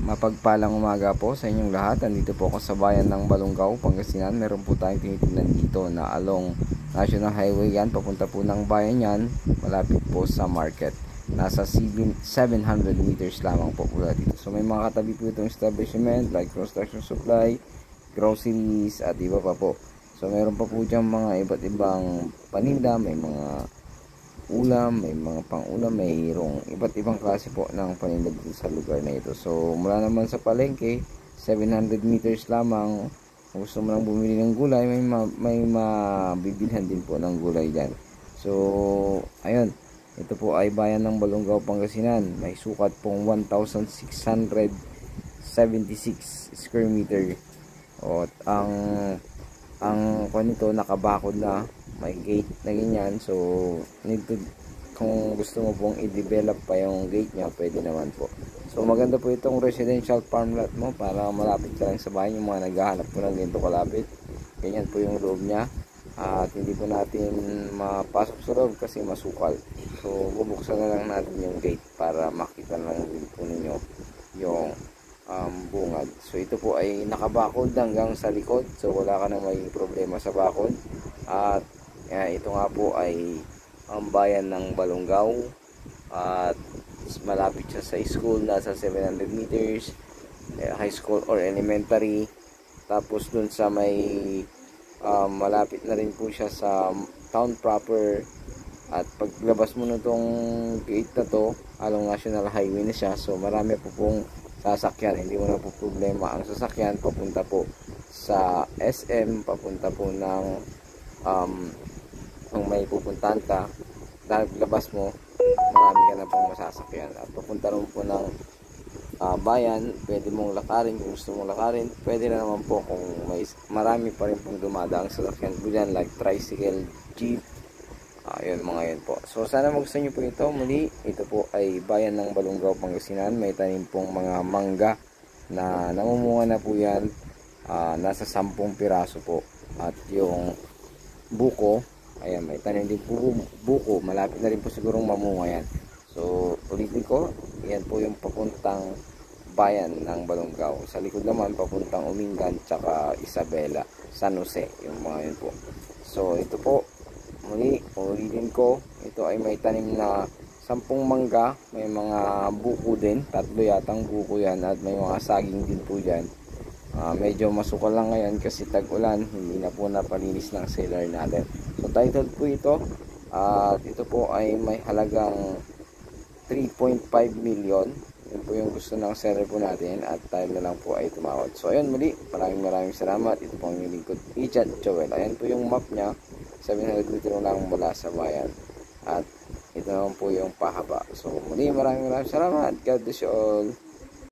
Mapagpalang umaga po sa inyong lahat. Andito po ako sa bayan ng Balongaw, Pangasinan. Meron po tayong tinitingnan dito na along National Highway yan. Papunta po ng bayan yan. Malapit po sa market. Nasa 700 meters lamang po mula dito. So may mga katabi po itong establishment like construction supply, groceries at iba pa po. So meron pa po dyan mga iba't ibang paninda. May mga ulam, may mga pang-ulam, mayroong iba't ibang klase po ng paninda dito sa lugar na ito. So mula naman sa palengke, 700 meters lamang. Kung gusto mo lang bumili ng gulay, may mabibilhan din po ng gulay dyan. So ayun, ito po ay bayan ng Balongaw, Pangasinan. May sukat pong 1,676 square meter. At ang nito nakabakod na, may gate na ganyan. So kung gusto mo pong i-develop pa yung gate nya, pwede naman po. So maganda po itong residential farmland mo para malapit ka lang sa bahay. Yung mga naghahanap po ng ganito kalapit, ganyan po yung loob nya. At hindi po natin mapasok sa loob kasi masukal. So bubuksan na lang natin yung gate para makita lang din po ninyo yung bungad. So ito po ay nakabakod hanggang sa likod. So wala ka na may problema sa bakod. At ito nga po ay ang bayan ng Balongaw. At malapit siya sa school, nasa 700 meters, high school or elementary. Tapos dun sa may malapit na rin po siya sa town proper. At paglabas mo na tong gate na to, along National Highway na siya. So marami po pong sasakyan, hindi mo na po problema ang sasakyan papunta po sa SM, papunta po ng kung may pupuntahan ka, dahil labas mo, marami ka na pong masasakyan. At papunta rin po ng bayan, pwede mong lakarin kung gusto mong lakarin. Pwede na naman po kung may marami pa rin pong dumadaang sasakyan po dyan like tricycle, jeep, yun mga yun po. So sana magustuhan nyo po ito. Muli, ito po ay bayan ng Balongaw, Pangasinan. May tanim pong mga mangga na namumunga na po yan. Nasa 10 piraso po. At yung buko, ayan, may tanim din po buko. Malapit na rin po sigurong mamunga yan. So ulitin ko, yan po yung papuntang bayan ng Balongaw. Sa likod naman papuntang Umingan tsaka Isabela, San Jose, yung mga yun po. So ito po, muli, ulitin ko, ito ay may tanim na 10 mangga, may mga buko din, 3 yatang buko yan, at may mga saging din po dyan. Medyo masukal lang ngayon kasi tag-ulan, hindi na po napalinis ng seller natin. So title po ito, at ito po ay may halagang 3.5 million. Yun po yung gusto ng seller po natin, at tayo na lang po ay tumawad. So ayun, muli, maraming salamat. Ito po ang lingkod, Ichat Joel. Ayan po yung map nya, 700 metro lang mula sa bayan, at ito naman po yung pahaba. So muli, maraming salamat. God bless you all.